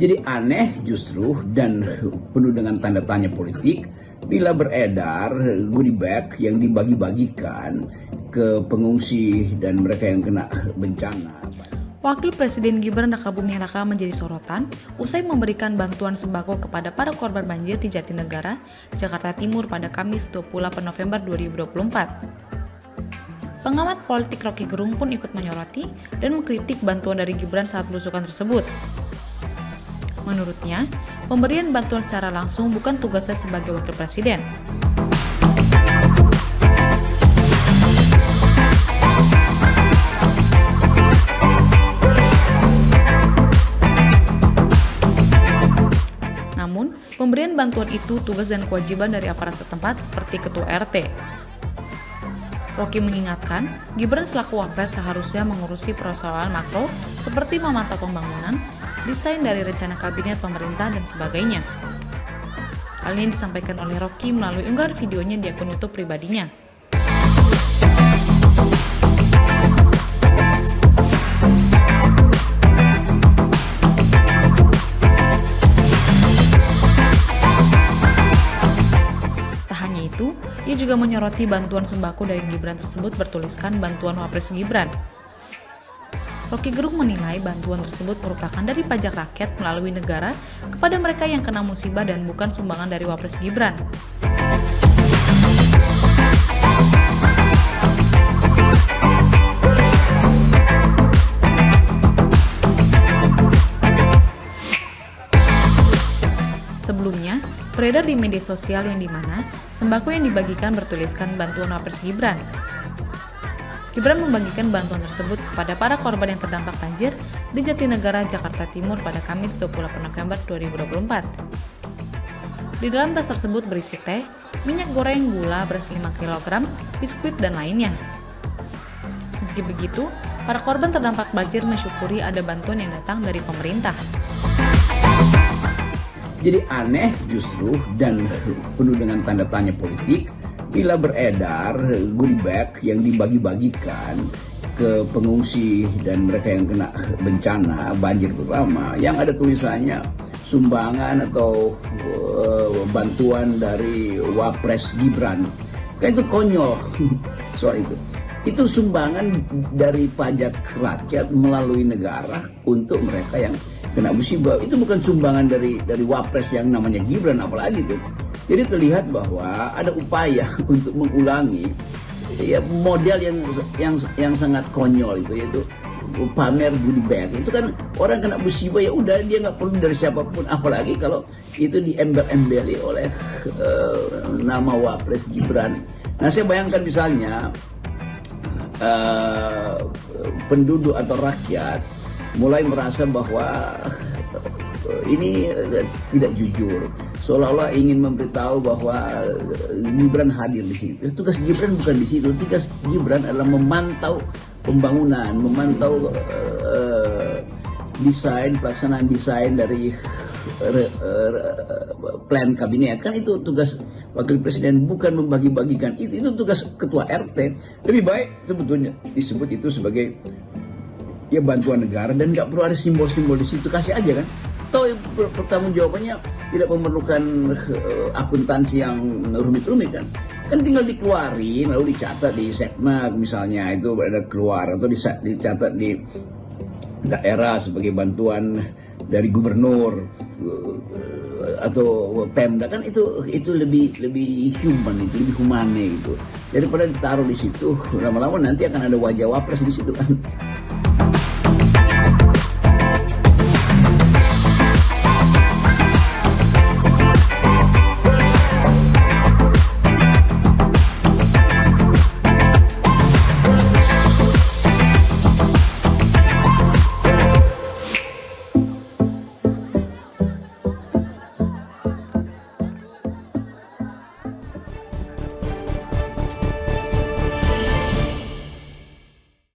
Jadi aneh justru dan penuh dengan tanda tanya politik bila beredar goodie bag yang dibagi-bagikan ke pengungsi dan mereka yang kena bencana. Wakil Presiden Gibran Rakabuming Raka menjadi sorotan usai memberikan bantuan sembako kepada para korban banjir di Jatinegara, Jakarta Timur pada Kamis 28 November 2024. Pengamat politik Rocky Gerung pun ikut menyoroti dan mengkritik bantuan dari Gibran saat belusukan tersebut. Menurutnya, pemberian bantuan secara langsung bukan tugasnya sebagai wakil presiden. Namun, pemberian bantuan itu tugas dan kewajiban dari aparat setempat seperti ketua RT. Rocky mengingatkan, Gibran selaku wapres seharusnya mengurusi persoalan makro seperti memantau pembangunan, desain dari rencana kabinet pemerintah, dan sebagainya. Hal ini disampaikan oleh Rocky melalui unggahan videonya di akun YouTube pribadinya. Ia juga menyoroti bantuan sembako dari Gibran tersebut bertuliskan bantuan Wapres Gibran. Rocky Gerung menilai bantuan tersebut merupakan dari pajak rakyat melalui negara kepada mereka yang kena musibah dan bukan sumbangan dari Wapres Gibran. Sebelumnya, beredar di media sosial yang dimana sembako yang dibagikan bertuliskan bantuan Wapres Gibran. Gibran membagikan bantuan tersebut kepada para korban yang terdampak banjir di Jatinegara, Jakarta Timur pada Kamis 28 November 2024. Di dalam tas tersebut berisi teh, minyak goreng, gula, beras 5 kg, biskuit, dan lainnya. Meski begitu, para korban terdampak banjir mensyukuri ada bantuan yang datang dari pemerintah. Jadi aneh justru dan penuh dengan tanda tanya politik bila beredar goodie bag yang dibagi-bagikan ke pengungsi dan mereka yang kena bencana banjir terutama yang ada tulisannya sumbangan atau bantuan dari Wapres Gibran. Kan itu konyol soal itu. Itu sumbangan dari pajak rakyat melalui negara untuk mereka yang kena musibah. Itu bukan sumbangan dari Wapres yang namanya Gibran apalagi itu. Jadi terlihat bahwa ada upaya untuk mengulangi ya model yang sangat konyol itu, yaitu pamer goodie bag. Itu kan orang kena musibah ya udah, dia nggak perlu dari siapapun, apalagi kalau itu diembel-embeli oleh nama Wapres Gibran. Nah, saya bayangkan misalnya penduduk atau rakyat mulai merasa bahwa ini tidak jujur, seolah-olah ingin memberitahu bahwa Gibran hadir di situ. Tugas Gibran bukan di situ. Tugas Gibran adalah memantau pembangunan, memantau desain, pelaksanaan desain dari plan kabinet. Kan itu tugas wakil presiden, bukan membagi-bagikan. Itu tugas ketua RT. Lebih baik sebetulnya disebut itu sebagai ya bantuan negara dan nggak perlu ada simbol-simbol di situ, kasih aja kan. Toh pertanggung jawabannya tidak memerlukan akuntansi yang rumit-rumit kan. Kan tinggal dikeluarin lalu dicatat di Seknak misalnya, itu ada keluar, atau dicatat di daerah sebagai bantuan dari gubernur atau Pemda. Kan itu lebih human, itu lebih humane gitu. Daripada ditaruh di situ, lama-lama nanti akan ada wajah Wapres di situ kan.